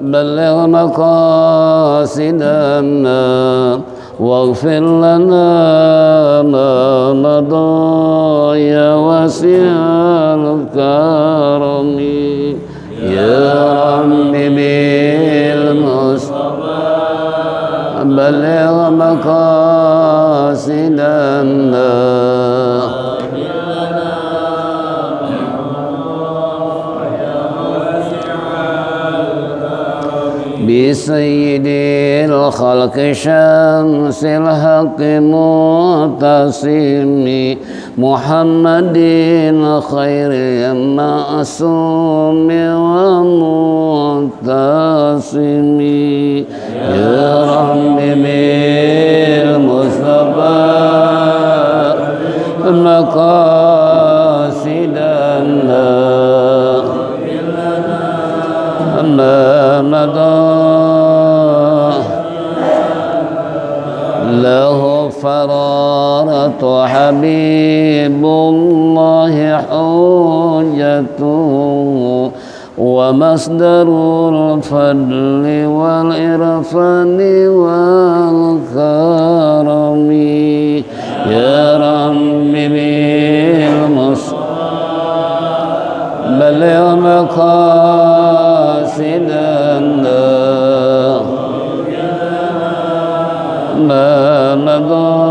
بلغ مقاصدنا واغفر لنا ما مضى يا واسع الكرم يا رب بالمصطفى بلغ مقاصدنا بسيد الخلق شمس الحق معتصم محمد خير معصوم ومعتصم يا رب بالمصطفى مقاصدنا ما مضى له فرارة حبيب الله حجته ومصدر الفضل والإرفان والكرم يا رب بالمصطفى بلغ مقاصدنا ما مضى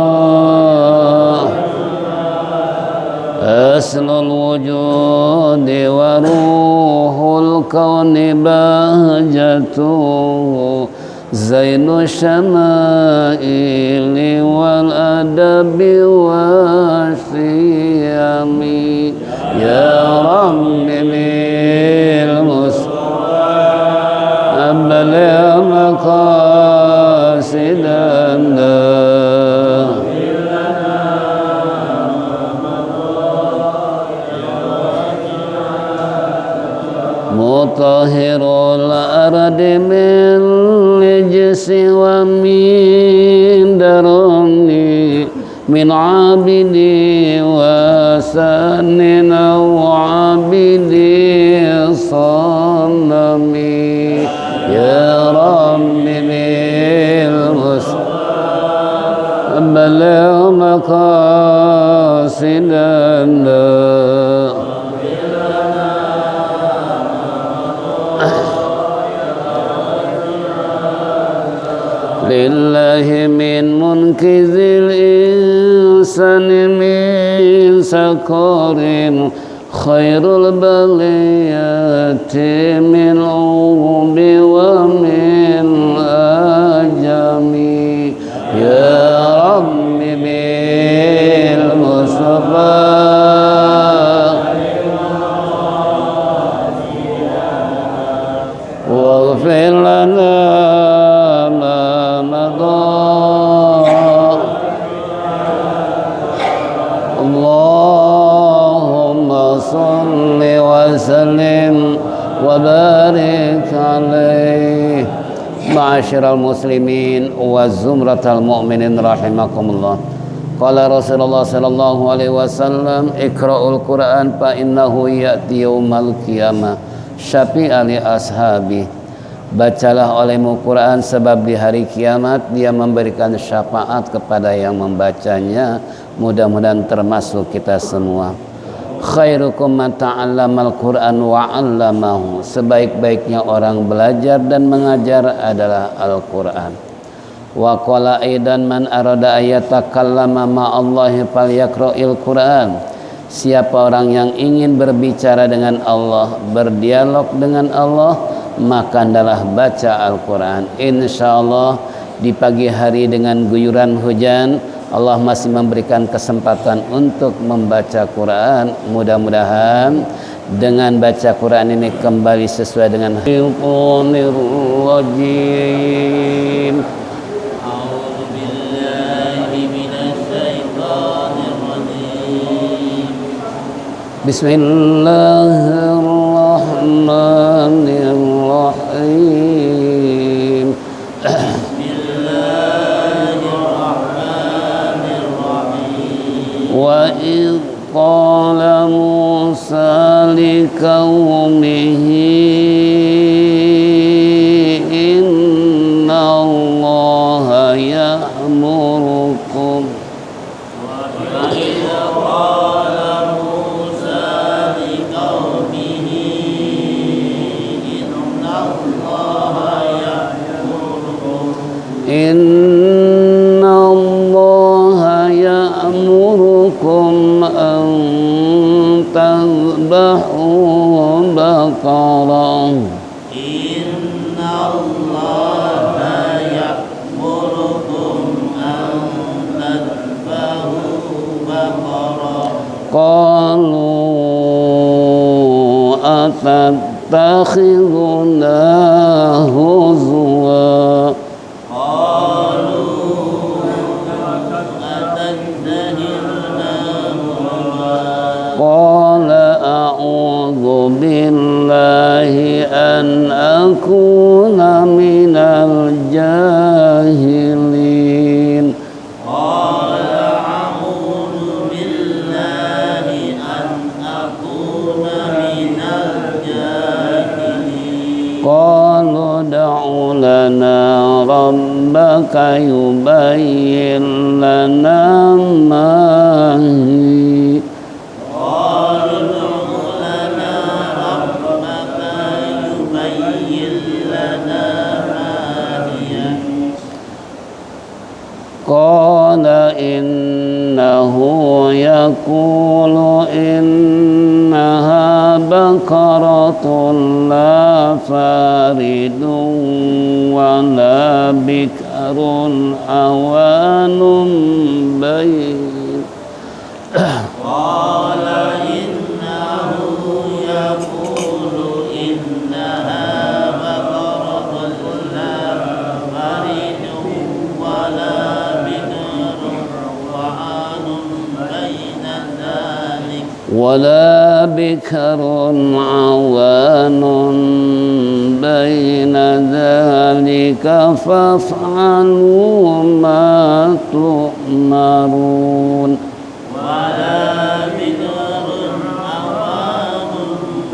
أصل الوجود وروح الكون بهجته زين الشمائل والأدب والصيام يا رب بالمصطفى بلغ مقاصدنا مطهر الأرض من رجس ومن درني من عابدي وسن وعابدي صنمي يا رب بالمصطفى بلغ مقاصدنا لله من منقذ الإنسان من سكر خير البليات من عرب ومن أجم يا رب بالمصطفى واغفر لنا صل وسلم وبارك عليه معاشر المسلمين وزمرة المؤمنين رحمكم الله قال رسول الله صلى الله عليه وسلم اقرأوا القرآن فإنه يأتي يوم القيامة syafi'a li ashabi. Bacalah olehmu Quran sebab di hari kiamat dia memberikan syafaat kepada yang membacanya. Mudah-mudahan termasuk kita semua. Khairukum man ta'allamal Qur'an wa 'allamahu. Sebaik-baiknya orang belajar dan mengajar adalah Al-Qur'an. Wa qala aidan man arada ayatakallama ma'allahi falyaqra'il Qur'an. Siapa orang yang ingin berbicara dengan Allah, berdialog dengan Allah, maka adalah baca Al-Quran. Insyaallah di pagi hari dengan guyuran hujan Allah masih memberikan kesempatan untuk membaca Quran. Mudah-mudahan dengan baca Quran ini kembali sesuai dengan Bismillahirrahmanirrahim. Bismillahirrahmanirrahim. Wa idh qala Musa liqaumihi Inna Allah ya'murukum an tadhbahu baqarah. Inna Allah ya'murukum an tadhbahu baqarah. Qalu atattakhiduna huzwa. Qala a'udzu billahi an akuna minal jahilin. Qala a'udzu billahi an akuna minal jahilin. Qalu da'u lana rabbaka yubayyin lana ma hi. Qala innahu yaqulu innaha baqaratun la faridun wa la bikrun awanun bayn. Qala innahu yaqulu innaha baqaratun la faridun wa la ولا بكر عوان بين ذلك فافعلوا ما تؤمرون. ولا بكر عوان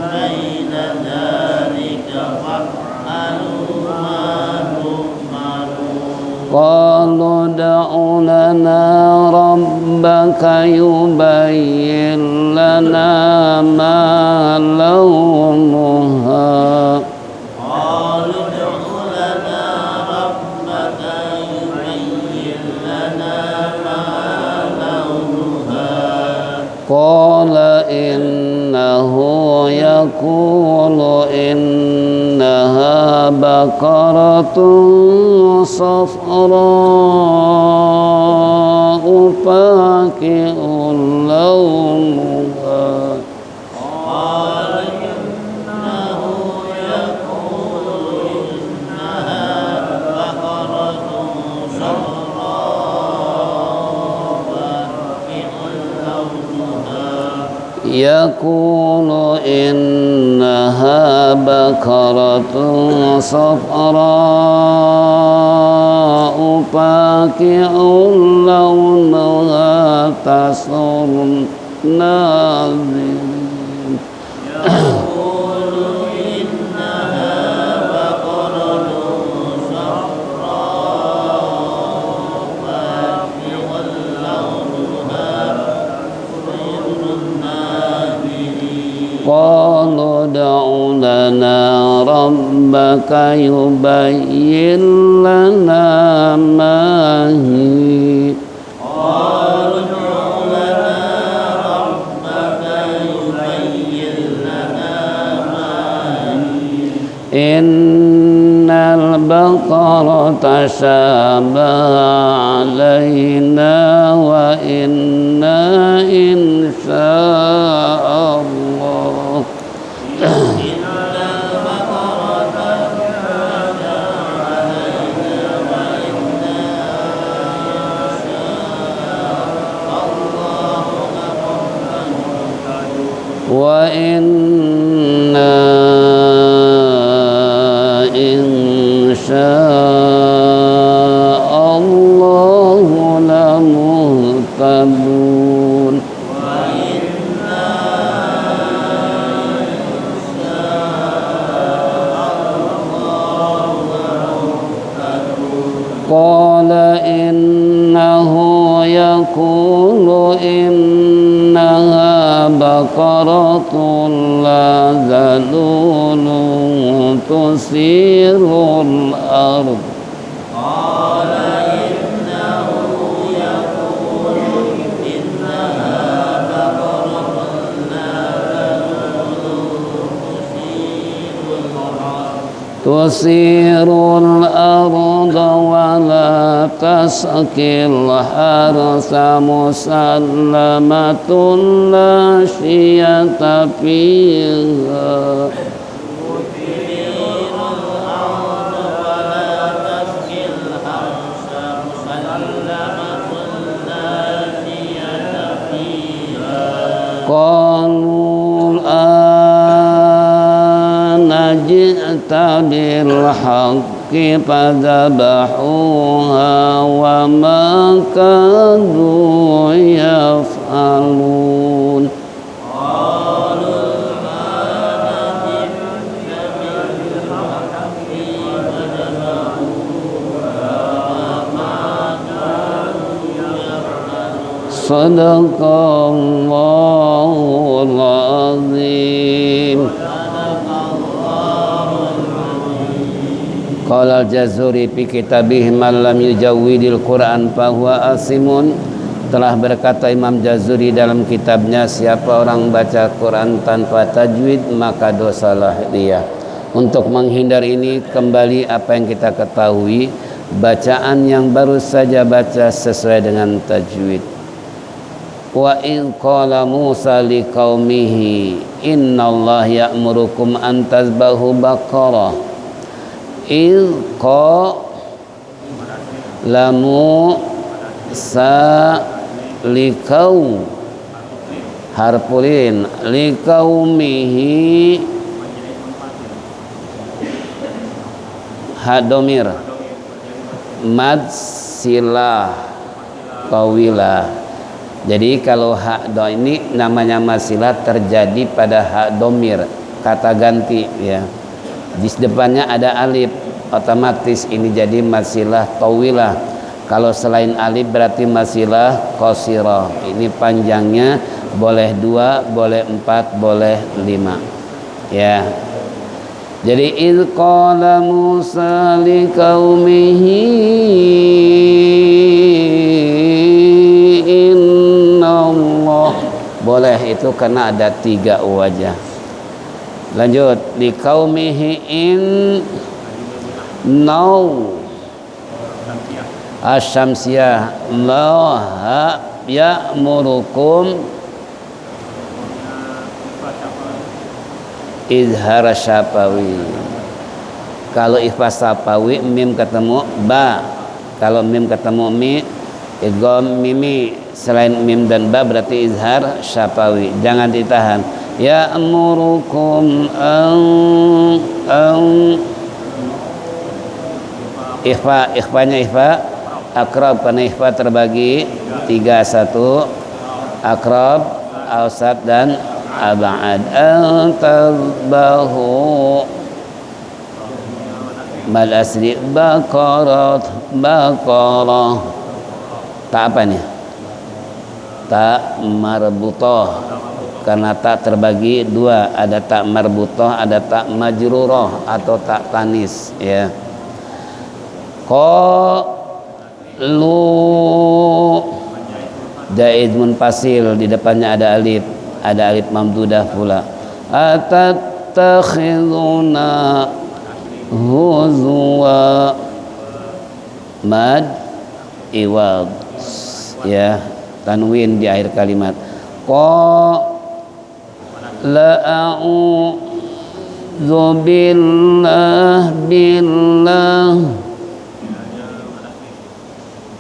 بين ذلك فافعلوا ما تؤمرون. قالوا ادع لنا ربك يبين لنا ما لونها. قالوا ادع لنا ربك يبين لنا ما لونها. قال إنه يقول إنها بقرة صفراء فاقع لونها. قال إنه يقول إنها بقرة صفراء فاقع لونها. يقول إنها بقرة صفراء فاقع لونها تسر الناظرين. يقول إنها بقرة صفراء فاقع لونها تسر الناظرين. قالوا ادع لنا ربك يبين لنا ما هي. قالوا ادع لنا ربك يبين لنا ما هي. إن البقرة تشابه علينا وإنا إن شاء الله وإنا إن شاء الله لمهتدون. قال إنه يقول إنها بقرة baqaratun la zalulun tusirul ard. Tusirul arda wa la tasqil harsa musallamatun la syiyata fiha. Qalu ji'ta bil haqqi fadzabahuha wa ma kadu yaf'alun. Sadaqallahul azim. Qala al-Jazuri fi kitabih man lam yujawwidil Qur'an fahuwa asimun. Telah berkata Imam Jazuri dalam kitabnya, siapa orang baca Quran tanpa tajwid maka dosalah dia. Untuk menghindar ini kembali apa yang kita ketahui, bacaan yang baru saja baca sesuai dengan tajwid. Wa in qala Musa liqaumihi innallaha ya'murukum an tazbahu baqarah ilqa lamu sa likau harpulin likaumihi hadomir mad silah tawilah. Jadi kalau hak do ini namanya masilah terjadi pada hak domir, kata ganti ya. Di depannya ada alif, otomatis ini jadi masilah tawilah. Kalau selain alif berarti masilah qasirah. Ini panjangnya boleh 2, boleh 4, boleh 5. Ya. Jadi id qala Musa liqaumihi innallah. Boleh itu karena ada 3 wajah. Lanjut di qaumihi in nau asyamsiyah la ya'murukum izhar syafawi. Kalau ikhfa syafawi mim ketemu ba, kalau mim ketemu mi idgham mimi. Selain mim dan ba berarti izhar syafawi, jangan ditahan. Ya'murukum ikhfanya ikhfa akrab karena ikhfa terbagi 3, 1 akrab, awsat dan ab'ad. Antadbahu mal asli baqarah. Tak apa nih? Tak marbutah, karena tak terbagi 2, ada tak marbutah, ada tak majrurah atau tak tanis ya. Qalu jaid munfasil, di depannya ada alif mamdudah pula. Atattakhizuna huzwa mad iwad ya, tanwin di akhir kalimat. La'a'udzu billah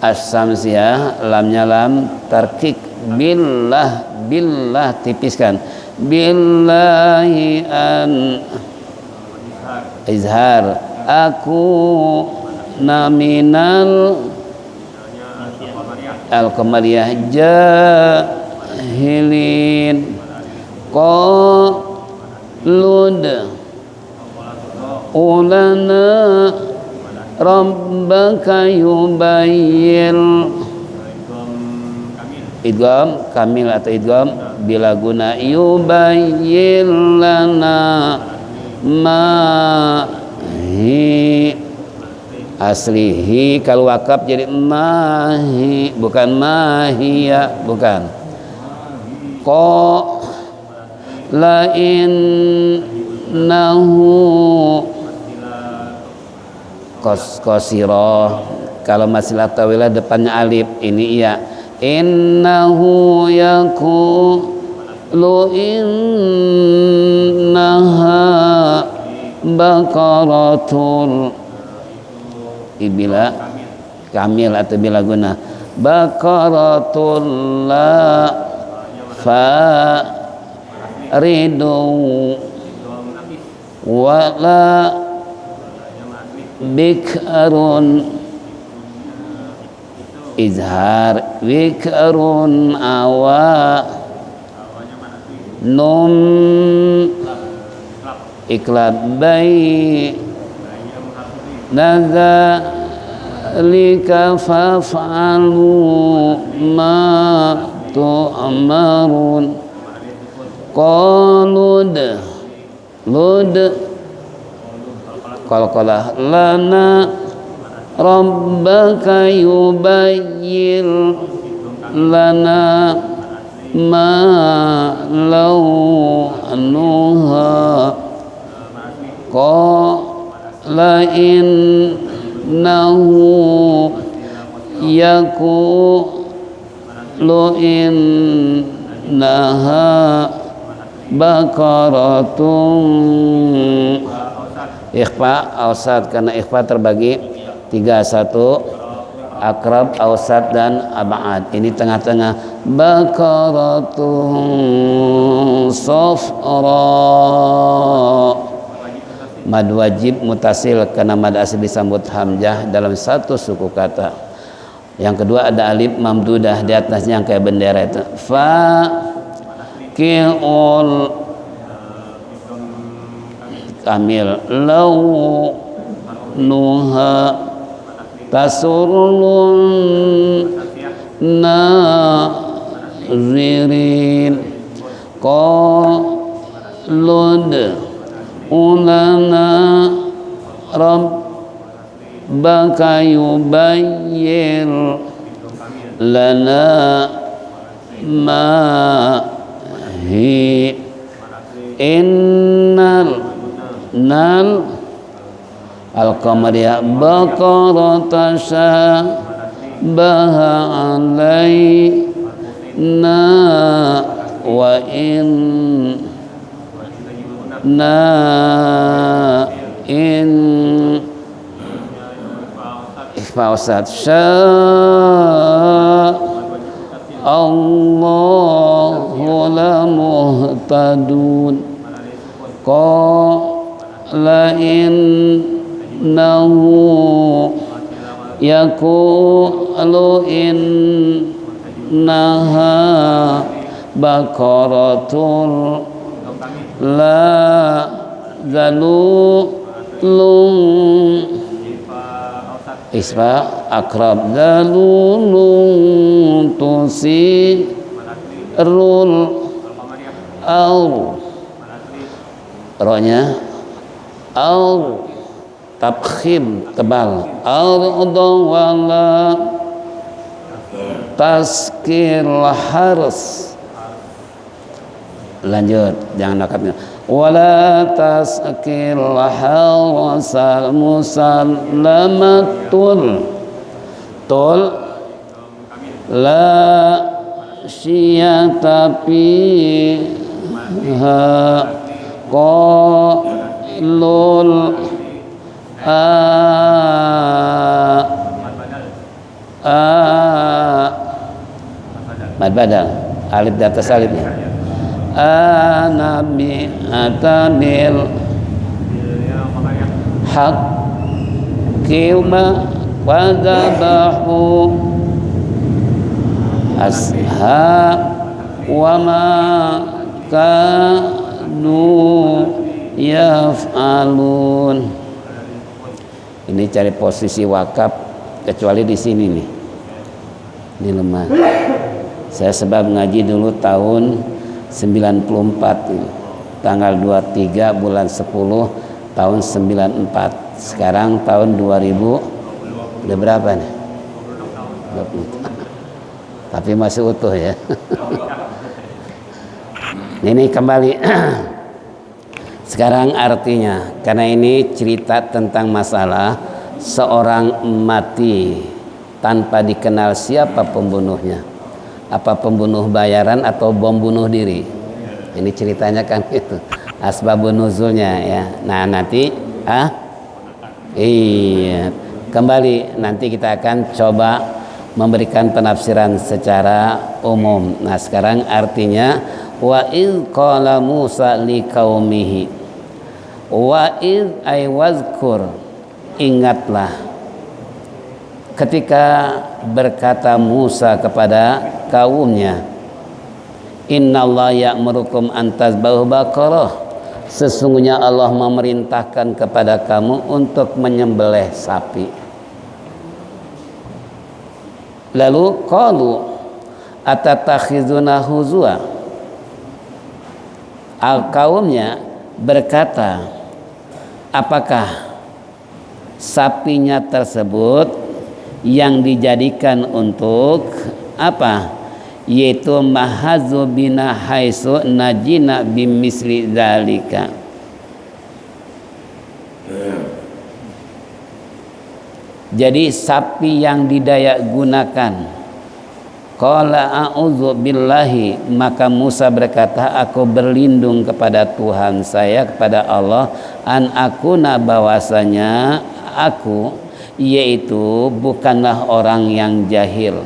as-samsiyah, lamnya lam tarkik, billah tipiskan, billahi an izhar aku naminal al-qamariyah jahilin qalud ulana rabbaka yubayyin idgham kamil atau idgham bila guna yubayyin lana ma hi aslihi kalau wakaf jadi mahi bukan mahia bukan ko lain nahu qasira kalau masilah tawilah depannya alif ini iya innahu yaqulu innaha baqaratul bila kamil atau bila guna baqaratul la faridu wala bikrun izhar bikrun awa num iklab bayi nadzalika faf'alu ma tu'marun qalud lud qalqalah lana rabbaka yubayyin lana ma launuha qala innahu yaqulu innaha baqaratun ikhfa awsat karena ikhfa terbagi 3 1 akrab awsat dan ab'ad ini tengah-tengah baqaratun safra mad wajib mutasil karena mad asli disambut hamzah dalam satu suku kata. Yang kedua ada alif mamdudah di atasnya yang kayak bendera itu. Fa ki'ul kamil law nuha tasurlun nazirin qalud ulana rabbaka yubayyin lana ma hi innal nal al-qamariyah baqarata baha alaina wa in ikhfausat Allahu la muhtadun qala innahu yaqulu innaha baqaratul la zalulun isfa akrab zalulun tusirul au rohnya au tabkhim tebal arda wala taskil harus lanjut jangan nakatnya wala taskil harasal musallamatul tul la syiyata fiha qalul mad badal alif di atas alifnya anabi atabil haq kiuma wadabahu asha wa ma kanu yaf'alun. Ini cari posisi wakaf kecuali di sini nih, di lemah Saya sebab ngaji dulu tahun 94 ini. Tanggal 23 bulan 10 tahun 94. Sekarang tahun 2000 udah berapa nih? 20. Tapi masih utuh ya. Ini kembali. Sekarang artinya, karena ini cerita tentang masalah seorang mati tanpa dikenal siapa pembunuhnya. Apa pembunuh bayaran atau bom bunuh diri? Ini ceritanya kan itu. Asbabun nuzulnya ya. Nah, nanti iya, kembali nanti kita akan coba memberikan penafsiran secara umum. Nah, sekarang artinya wa id qala Musa liqaumihi wa id ay wazkur, ingatlah ketika berkata Musa kepada kaumnya, innallaha ya'murukum an tazbahu baqarah, sesungguhnya Allah memerintahkan kepada kamu untuk menyembelih sapi. Lalu qalu atatakhizuna huzwa, kaumnya berkata, apakah sapinya tersebut yang dijadikan untuk apa? Yaitu mahazu bina haisu najina bimisli dzalika. Jadi sapi yang didaya gunakan. Qala a'udzu billahi, maka Musa berkata, aku berlindung kepada Tuhan saya, kepada Allah, an akuna, bahwasanya aku yaitu bukanlah orang yang jahil.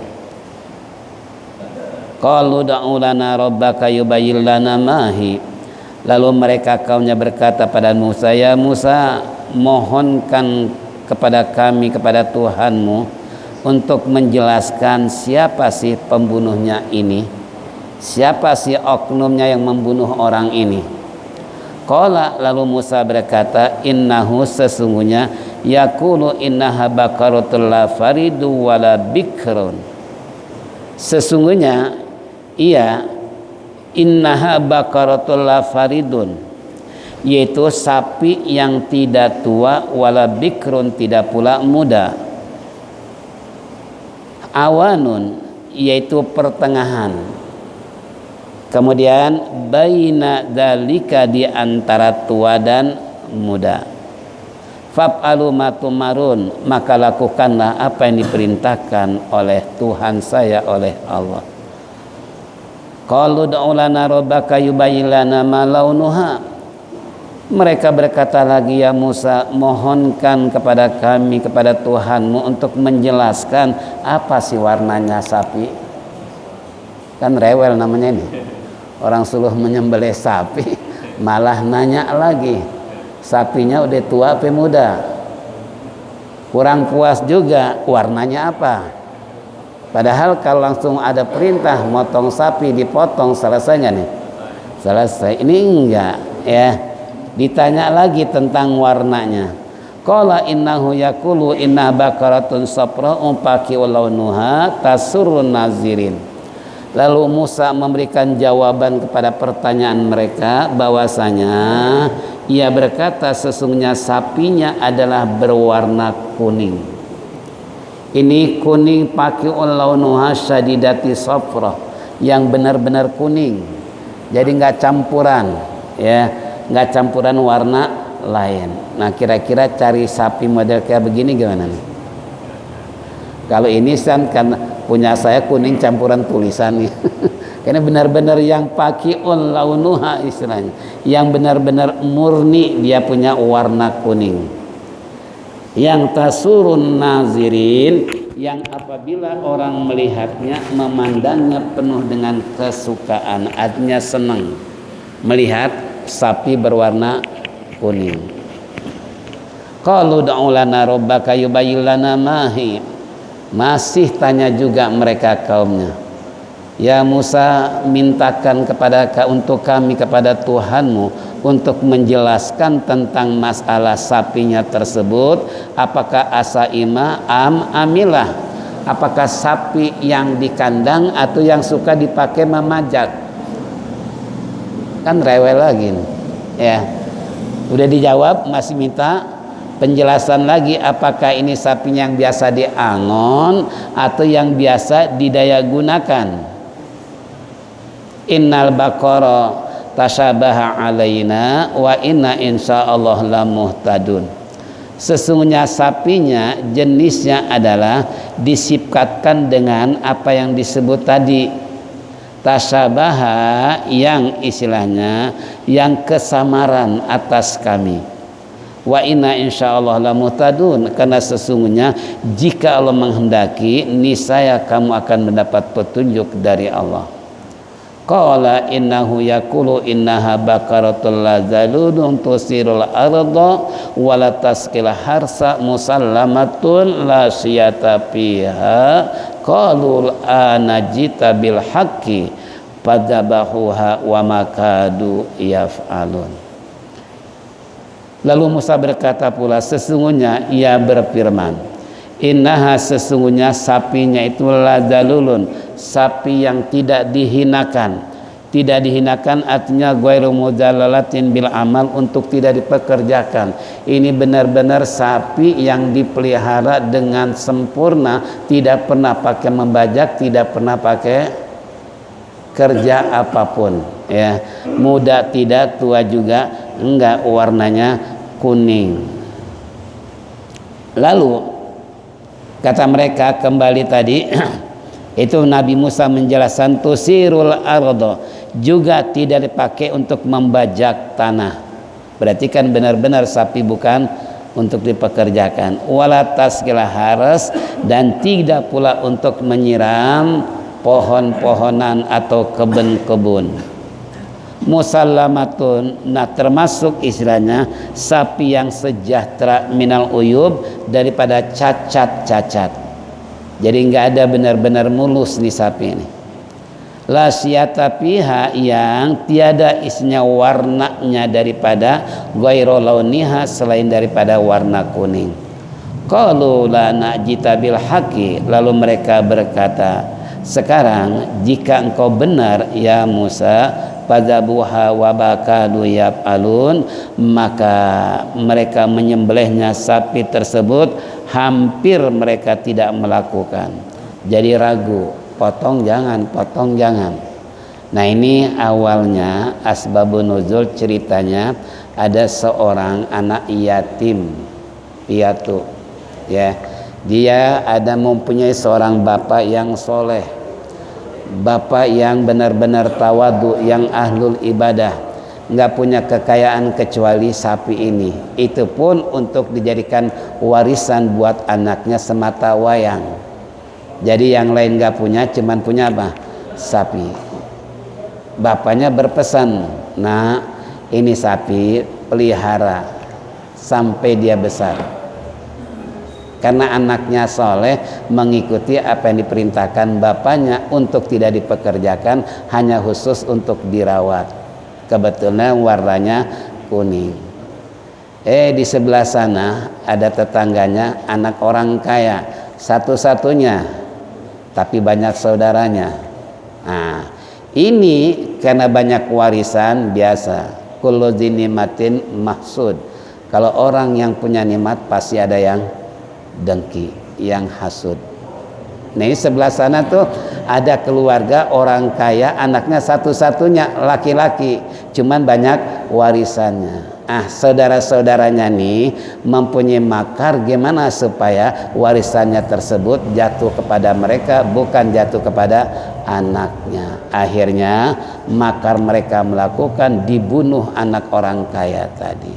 Qalu da'u lana rabbaka yubayyin lana mahi. Lalu mereka kaumnya berkata pada Musa, ya Musa, mohonkan kepada kami, kepada Tuhanmu, untuk menjelaskan siapa sih pembunuhnya ini, siapa sih oknumnya yang membunuh orang ini. Qala, lalu Musa berkata, innahu, sesungguhnya, yaqulu innaha baqaratul la faridu wala bikrun, sesungguhnya ia innaha baqaratul la faridun, yaitu sapi yang tidak tua, wala bikrun, tidak pula muda. Awanun, yaitu pertengahan. Kemudian baina dzalika, di antara tua dan muda. Fa'alu ma tumarun, maka lakukanlah apa yang diperintahkan oleh Tuhan saya, oleh Allah. Qalu ud'u lana rabbaka yubayyin lana ma launuha. Mereka berkata lagi, ya Musa, mohonkan kepada kami, kepada Tuhanmu, untuk menjelaskan apa sih warnanya sapi. Kan rewel namanya ini. Orang suruh menyembelih sapi, malah nanya lagi, sapinya udah tua apa muda. Kurang puas juga, warnanya apa. Padahal kalau langsung ada perintah motong sapi, dipotong, selesainya nih. Selesai. Ini enggak ya. Ditanya lagi tentang warnanya. Qala innahu yaqulu inna baqaratun safra'un faqi'un launuha tasurrun nazirin. Lalu Musa memberikan jawaban kepada pertanyaan mereka, bahwasanya ia berkata, sesungguhnya sapinya adalah berwarna kuning. Ini kuning faqi'un launuha syadidati safra, yang benar-benar kuning. Jadi enggak campuran ya. Nggak campuran warna lain. Nah, kira-kira cari sapi model kayak begini gimana nih? Kalau ini kan punya saya kuning campuran tulisan nih. Karena benar-benar yang pakiun launuha istilahnya, yang benar-benar murni dia punya warna kuning. Yang tasurun nazirin, yang apabila orang melihatnya, memandangnya penuh dengan kesukaan, artinya senang melihat sapi berwarna kuning. Qalu ud'u lana rabbaka yubayyin lana mahi. Masih tanya juga mereka kaumnya, ya Musa, mintakan untuk kami, kepada Tuhanmu, untuk menjelaskan tentang masalah sapinya tersebut, apakah asaima am amilah, Apakah sapi yang di kandang atau yang suka dipakai memajak? Kan rewel lagi nih. Ya. Udah dijawab, masih minta penjelasan lagi, apakah ini sapinya yang biasa diangon atau yang biasa didaya gunakan. Innal baqara tasyabaha alaina wa inna insyaallah lamuhtadun. Sesungguhnya sapinya jenisnya adalah disifatkan dengan apa yang disebut tadi, tasyabaha, yang istilahnya yang kesamaran atas kami. Wa inna insyaallah lamuhtadun, karena sesungguhnya jika Allah menghendaki niscaya kamu akan mendapat petunjuk dari Allah. Qala innahu yaqulu innaha baqaratul lazaludun tusirul arda wa la tasqil harsa musallamatun la siyata fiha qalul anajita bil haqqi fadabahuha wa makadu yaf'alun. Lalu Musa berkata pula, sesungguhnya ia berfirman, innaha, sesungguhnya sapinya itu lazalulun, sapi yang tidak dihinakan. Tidak dihinakan artinya ghairu mudallalatin bil amal, untuk tidak dipekerjakan. Ini benar-benar sapi yang dipelihara dengan sempurna, tidak pernah pakai membajak, tidak pernah pakai kerja apapun, ya. Muda tidak, tua juga enggak, warnanya kuning. Lalu kata mereka kembali tadi itu Nabi Musa menjelaskan tusirul ardo, juga tidak dipakai untuk membajak tanah. Berarti kan benar-benar sapi bukan untuk dipekerjakan. Wala tasqil haras, dan tidak pula untuk menyiram pohon-pohonan atau kebun-kebun. Musallamatun, nah termasuk istilahnya sapi yang sejahtera minal uyub, daripada cacat-cacat. Jadi nggak ada benar-benar mulus nih sapi ini. La siyata fiha, yang tiada isinya warnanya daripada ghairu launiha, selain daripada warna kuning. Qalu la najita bil haqqi, lalu mereka berkata, sekarang jika engkau benar ya Musa, fadzabuha wa bakadu yaf'alun, maka mereka menyembelihnya sapi tersebut, hampir mereka tidak melakukan. Jadi ragu, potong jangan, potong jangan. Nah ini awalnya asbabun nuzul, ceritanya ada seorang anak yatim piatu, ya. Dia ada mempunyai seorang bapak yang soleh, bapak yang benar-benar tawadu, yang ahlul ibadah, nggak punya kekayaan kecuali sapi ini. Itu pun untuk dijadikan warisan buat anaknya semata wayang. Jadi yang lain nggak punya, cuman punya apa? Sapi. Bapaknya berpesan, nah ini sapi pelihara sampai dia besar. Karena anaknya soleh, mengikuti apa yang diperintahkan bapaknya untuk tidak dipekerjakan, hanya khusus untuk dirawat. Kebetulan warnanya kuning. Di sebelah sana ada tetangganya, anak orang kaya, satu-satunya, tapi banyak saudaranya. Nah, ini karena banyak warisan biasa. Kullu dzinimatin mahsud. Kalau orang yang punya nikmat pasti ada yang dengki, yang hasud. Nah ini sebelah sana tuh ada keluarga orang kaya, anaknya satu-satunya laki-laki, cuman banyak warisannya. Saudara-saudaranya nih mempunyai makar gimana supaya warisannya tersebut jatuh kepada mereka, bukan jatuh kepada anaknya. Akhirnya makar mereka melakukan, dibunuh anak orang kaya tadi.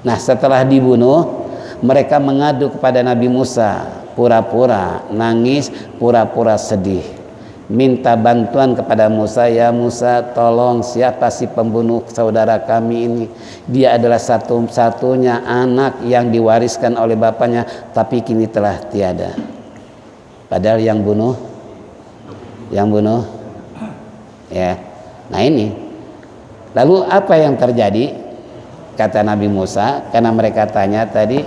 Nah setelah dibunuh, mereka mengadu kepada Nabi Musa, pura-pura nangis, pura-pura sedih, minta bantuan kepada Musa. Ya Musa, tolong, siapa sih pembunuh saudara kami ini? Dia adalah satu-satunya anak yang diwariskan oleh bapaknya, tapi kini telah tiada. Padahal yang bunuh ya. Nah ini, lalu apa yang terjadi? Kata Nabi Musa, karena mereka tanya tadi,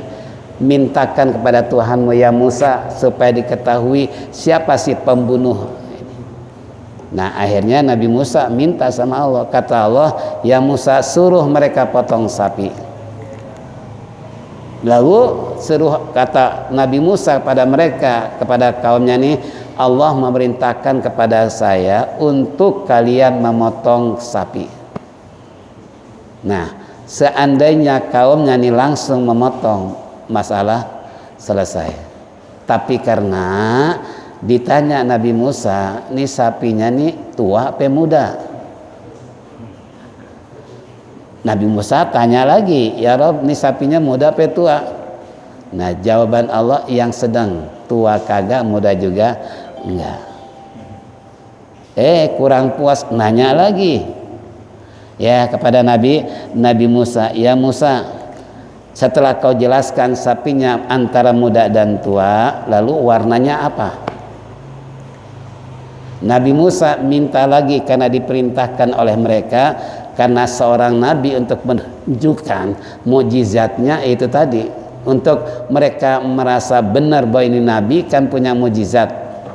mintakan kepada Tuhanmu ya Musa supaya diketahui siapa si pembunuh. Nah akhirnya Nabi Musa minta sama Allah, kata Allah, ya Musa suruh mereka potong sapi. Lalu suruh, kata Nabi Musa pada mereka, kepada kaumnya nih, Allah memerintahkan kepada saya untuk kalian memotong sapi. Nah seandainya kaumnya nih langsung memotong, masalah selesai. Tapi karena ditanya Nabi Musa, nih sapinya nih tua apa muda? Nabi Musa tanya lagi, ya Rob, nih sapinya muda apa tua? Nah jawaban Allah, yang sedang, tua kagak, muda juga enggak. Kurang puas, nanya lagi ya kepada Nabi Musa, ya Musa, setelah kau jelaskan sapinya antara muda dan tua, lalu warnanya apa? Nabi Musa minta lagi karena diperintahkan oleh mereka, karena seorang nabi untuk menunjukkan mukjizatnya itu tadi, untuk mereka merasa benar bahwa ini nabi kan punya mukjizat.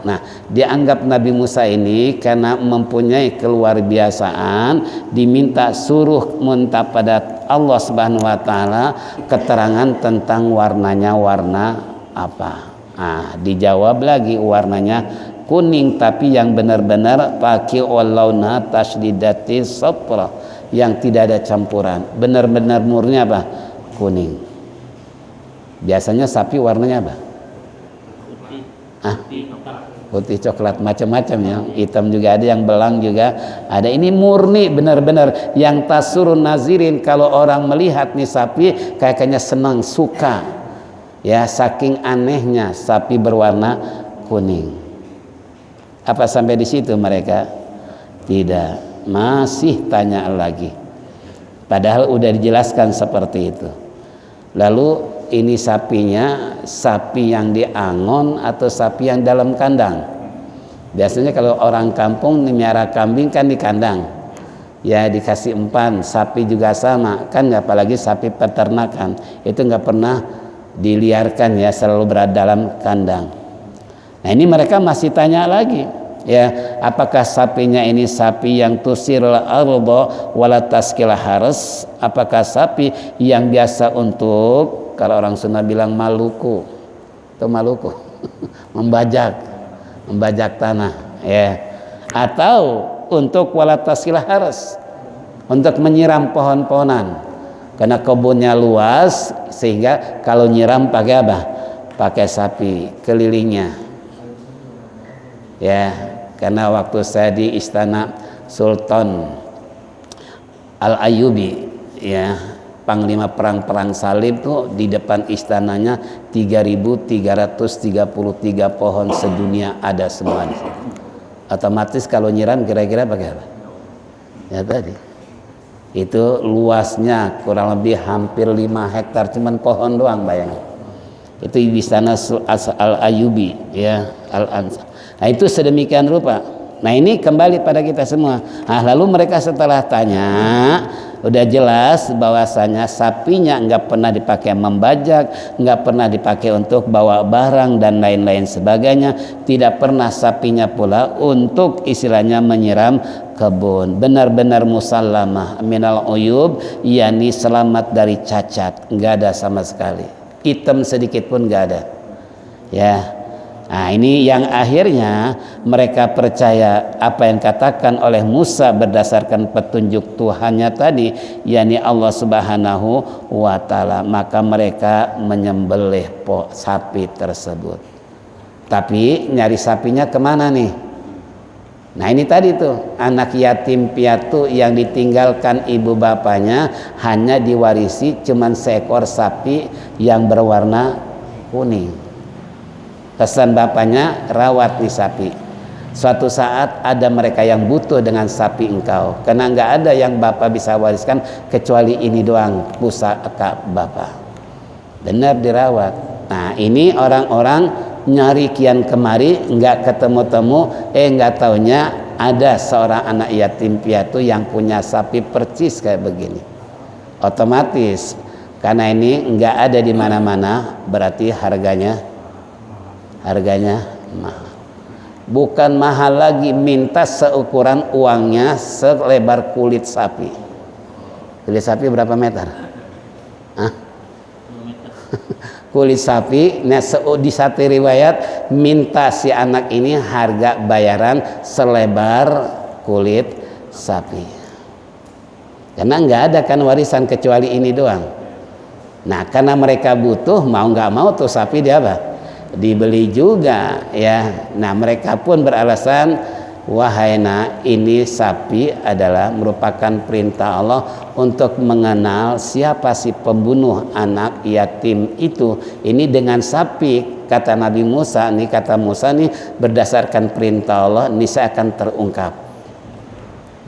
Nah dianggap Nabi Musa ini karena mempunyai keluar biasaan, diminta suruh minta pada Allah Subhanahu wa taala keterangan tentang warnanya warna apa. Nah dijawab lagi warnanya kuning, tapi yang benar-benar pakai launa tasdidati safra, yang tidak ada campuran, benar-benar murni apa? Kuning. Biasanya sapi warnanya apa? Putih coklat, macam-macam ya, hitam juga ada, yang belang juga ada. Ini murni benar-benar yang tasurun nazirin, kalau orang melihat nih sapi kayaknya senang, suka ya, saking anehnya sapi berwarna kuning. Apa sampai di situ mereka? Tidak, masih tanya lagi. Padahal udah dijelaskan seperti itu. Lalu ini sapinya, sapi yang diangon atau sapi yang dalam kandang? Biasanya kalau orang kampung miara kambing kan di kandang, ya dikasih umpan. Sapi juga sama kan, apalagi sapi peternakan itu nggak pernah diliarkan ya, selalu berada dalam kandang. Nah ini mereka masih tanya lagi ya, apakah sapinya ini sapi yang tusirul arda wala taskil haras, apakah sapi yang biasa untuk, kalau orang Sunda bilang Maluku, itu Maluku membajak tanah ya, atau untuk wala taskil haras, untuk menyiram pohon-pohonan, karena kebunnya luas sehingga kalau nyiram pakai apa? Pakai sapi kelilingnya. Ya, karena waktu saya di istana Sultan Al-Ayyubi ya, panglima perang salib tuh, di depan istananya 3.333 pohon sedunia ada semua di situ. Otomatis kalau nyiram kira-kira pakai apa? Ya tadi. Itu luasnya kurang lebih hampir 5 hektar, cuman pohon doang, bayangin. Itu di istana Al-Ayyubi ya, Al-Ansar. Nah itu sedemikian rupa. Nah ini kembali pada kita semua. Nah lalu mereka setelah tanya, udah jelas bahwasanya sapinya nggak pernah dipakai membajak, nggak pernah dipakai untuk bawa barang dan lain-lain sebagainya. Tidak pernah sapinya pula untuk istilahnya menyiram kebun. Benar-benar musallamah minal uyub, yakni selamat dari cacat, nggak ada sama sekali. Hitam sedikit pun nggak ada. Ya. Nah ini yang akhirnya mereka percaya apa yang katakan oleh Musa berdasarkan petunjuk Tuhannya tadi, yakni Allah Subhanahu wa taala. Maka mereka menyembelih sapi tersebut. Tapi nyari sapinya kemana nih? Nah ini tadi tuh, anak yatim piatu yang ditinggalkan ibu bapaknya, hanya diwarisi cuman seekor sapi yang berwarna kuning. Pesan bapaknya, rawat nih sapi. Suatu saat ada mereka yang butuh dengan sapi engkau, karena nggak ada yang bapak bisa wariskan kecuali ini doang, pusaka bapak. Benar dirawat. Nah ini orang-orang nyari kian kemari, nggak ketemu-temu, nggak taunya ada seorang anak yatim piatu yang punya sapi percis kayak begini. Otomatis Karena ini enggak ada di mana-mana, berarti harganya mahal. Bukan mahal lagi, minta seukuran uangnya selebar kulit sapi. Kulit sapi berapa meter? Hah? Kulit sapi, nah di satu riwayat minta si anak ini harga bayaran selebar kulit sapi. Karena nggak ada kan warisan kecuali ini doang. Nah karena mereka butuh, mau nggak mau tuh sapi dia apa? Dibeli juga ya. Nah mereka pun beralasan, wahai nak, ini sapi adalah merupakan perintah Allah untuk mengenal siapa si pembunuh anak yatim itu. Ini dengan sapi, kata Nabi Musa, nih kata Musa nih berdasarkan perintah Allah, ini saya akan terungkap.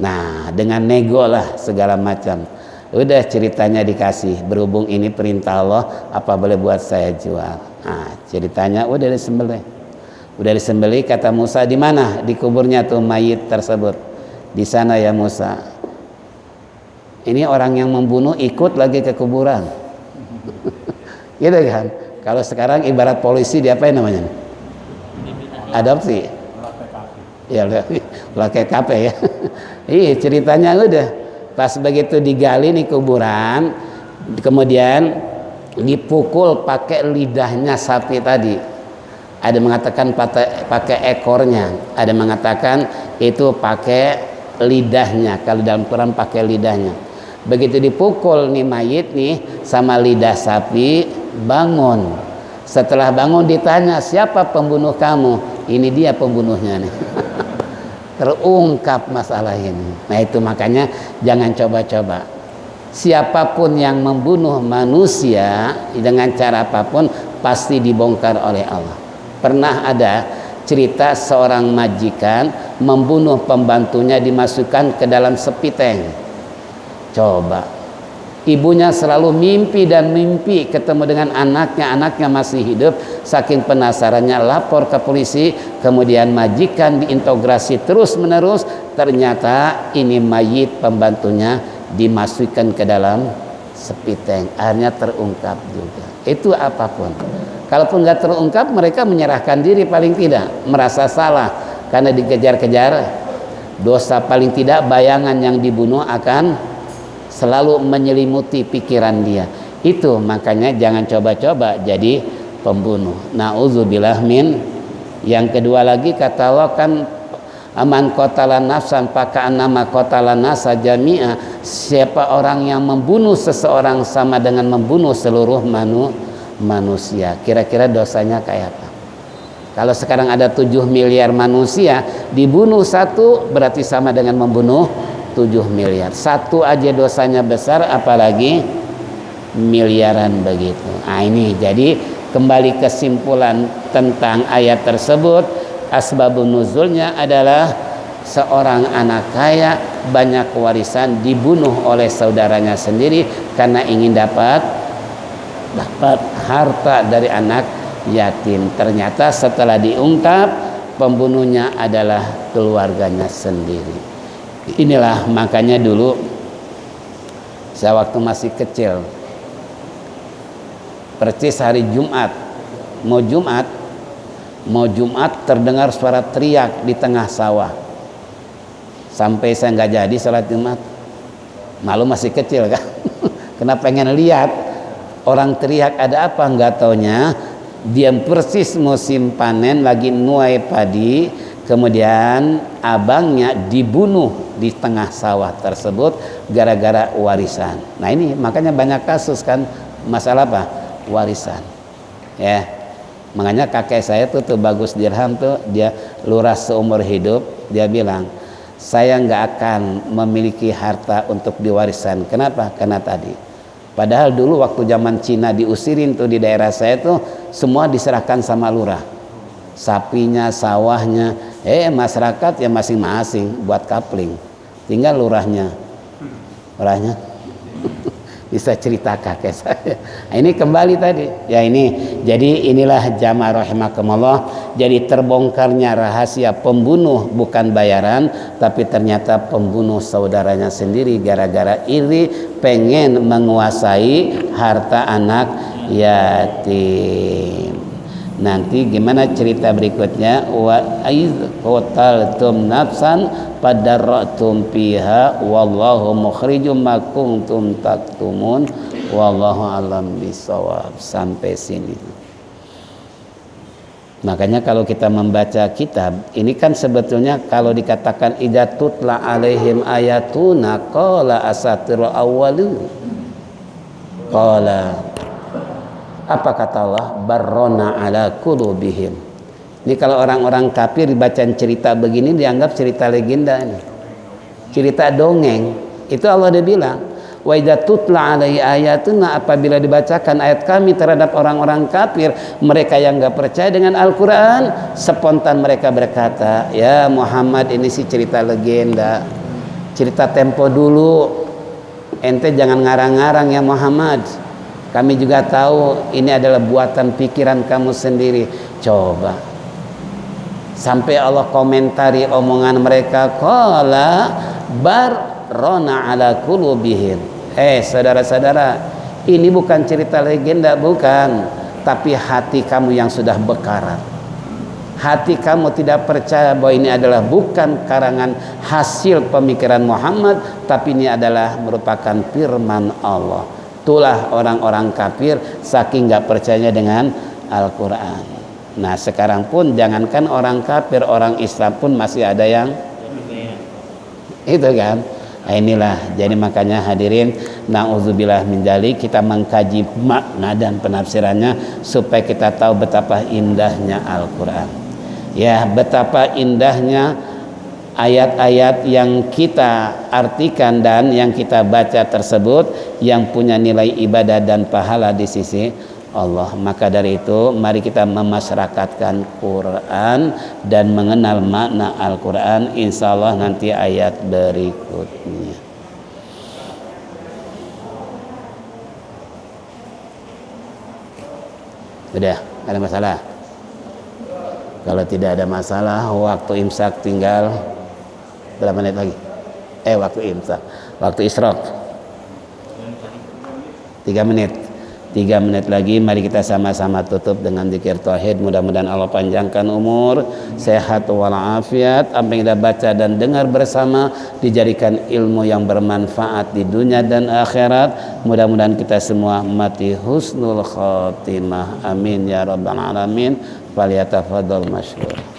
Nah dengan nego lah segala macam. Udah ceritanya dikasih, berhubung ini perintah Allah, apa boleh buat saya jual. Nah ceritanya udah disembelih, kata Musa, di mana dikuburnya tuh mayit tersebut? Di sana ya Musa. Ini orang yang membunuh ikut lagi ke kuburan. Gitu kan? Kalau sekarang ibarat polisi diapain namanya? Adopsi. Ya, pakai KP ya. Iya ceritanya udah. Pas begitu digali nih kuburan, kemudian dipukul pakai lidahnya sapi tadi. Ada mengatakan pakai ekornya, ada mengatakan itu pakai lidahnya. Kalau dalam Quran pakai lidahnya. Begitu dipukul nih mayit nih sama lidah sapi, bangun. Setelah bangun ditanya, siapa pembunuh kamu? Ini dia pembunuhnya nih. Terungkap masalah ini. Nah itu makanya jangan coba-coba. Siapapun yang membunuh manusia dengan cara apapun pasti dibongkar oleh Allah. Pernah ada cerita seorang majikan membunuh pembantunya, dimasukkan ke dalam sepiteng. Coba. Ibunya selalu mimpi dan mimpi ketemu dengan anaknya masih hidup. Saking penasarannya lapor ke polisi, kemudian majikan diintegrasi terus menerus. Ternyata ini mayit pembantunya dimasukkan ke dalam sepiteng. Akhirnya terungkap juga. Itu apapun. Kalaupun nggak terungkap, mereka menyerahkan diri paling tidak, merasa salah karena dikejar-kejar. Dosa paling tidak bayangan yang dibunuh akan selalu menyelimuti pikiran dia. Itu makanya jangan coba-coba jadi pembunuh. Nauzubillah min. Yang kedua lagi kata Allah kan, aman qatala nafsan faka'annama qatala nasa jami'a. Siapa orang yang membunuh seseorang sama dengan membunuh seluruh manusia. Kira-kira dosanya kayak apa? Kalau sekarang ada 7 miliar manusia, dibunuh satu berarti sama dengan membunuh 7 miliar. Satu aja dosanya besar, apalagi miliaran begitu. Nah ini jadi kembali kesimpulan tentang ayat tersebut. Asbabun nuzulnya adalah seorang anak kaya banyak warisan dibunuh oleh saudaranya sendiri karena ingin dapat harta dari anak yatim. Ternyata setelah diungkap pembunuhnya adalah keluarganya sendiri. Inilah makanya dulu saya waktu masih kecil, persis hari Jumat, mau Jumat terdengar suara teriak di tengah sawah. Sampai saya nggak jadi salat Jumat, malu masih kecil kan. Kena pengen lihat orang teriak ada apa, nggak taunya dia persis musim panen lagi nuai padi, kemudian abangnya dibunuh di tengah sawah tersebut gara-gara warisan. Nah ini makanya banyak kasus kan masalah apa? Warisan. Ya. Makanya kakek saya tuh Bagus Dirham tuh, dia lurah seumur hidup, dia bilang, saya nggak akan memiliki harta untuk diwariskan. Kenapa? Karena tadi. Padahal dulu waktu zaman Cina diusirin tuh di daerah saya tuh semua diserahkan sama lurah. Sapinya, sawahnya, masyarakat ya masing-masing buat kapling. Tinggal lurahnya. bisa cerita kakek saya. Nah, ini kembali tadi ya, ini jadi inilah jamaah rahimakumullah, jadi terbongkarnya rahasia pembunuh bukan bayaran, tapi ternyata pembunuh saudaranya sendiri gara-gara iri pengen menguasai harta anak yatim. Nanti gimana cerita berikutnya, wa aiz qataltum nafsan fadarratum fiha wallahu mukhrijum ma kuntum taktumun wallahu alam bisawab. Sampai sini. Makanya kalau kita membaca kitab ini kan sebetulnya kalau dikatakan idza tutla alaihim ayatuna qala asatirul awwalin, qala apa kata Allah, barrona ala qulubihim. Ini kalau orang-orang kafir bacaan cerita begini dianggap cerita legenda ini, cerita dongeng. Itu Allah dia bilang, wa idza tutla alaihi ayatuna, apabila dibacakan ayat kami terhadap orang-orang kafir, mereka yang enggak percaya dengan Al-Qur'an, spontan mereka berkata, ya Muhammad ini sih cerita legenda, cerita tempo dulu, ente jangan ngarang-ngarang ya Muhammad. Kami juga tahu ini adalah buatan pikiran kamu sendiri. Coba sampai Allah komentari omongan mereka, qala barrona ala qulubihim. Saudara-saudara, ini bukan cerita legenda, bukan, tapi hati kamu yang sudah bekarat. Hati kamu tidak percaya bahwa ini adalah bukan karangan hasil pemikiran Muhammad, tapi ini adalah merupakan firman Allah. Itulah orang-orang kafir saking nggak percayanya dengan Al-Quran. Nah sekarang pun jangankan orang kafir, orang Islam pun masih ada yang itu kan. Nah, inilah jadi makanya hadirin, na'udzubillah min dzalik, kita mengkaji makna dan penafsirannya supaya kita tahu betapa indahnya Al-Quran. Ya, betapa indahnya ayat-ayat yang kita artikan dan yang kita baca tersebut yang punya nilai ibadah dan pahala di sisi Allah. Maka dari itu mari kita memasyarakatkan Quran dan mengenal makna Al-Quran, insya Allah nanti ayat berikutnya. Sudah, ada masalah? Kalau tidak ada masalah, waktu imsak tinggal berapa menit lagi? Waktu imsak, waktu isyraq 3 menit. 3 menit lagi, mari kita sama-sama tutup dengan zikir tauhid. Mudah-mudahan Allah panjangkan umur, sehat walafiat. Apa yang kita baca dan dengar bersama dijadikan ilmu yang bermanfaat di dunia dan akhirat. Mudah-mudahan kita semua mati husnul khatimah. Amin ya rabbal alamin. Falyatafadhal masykur.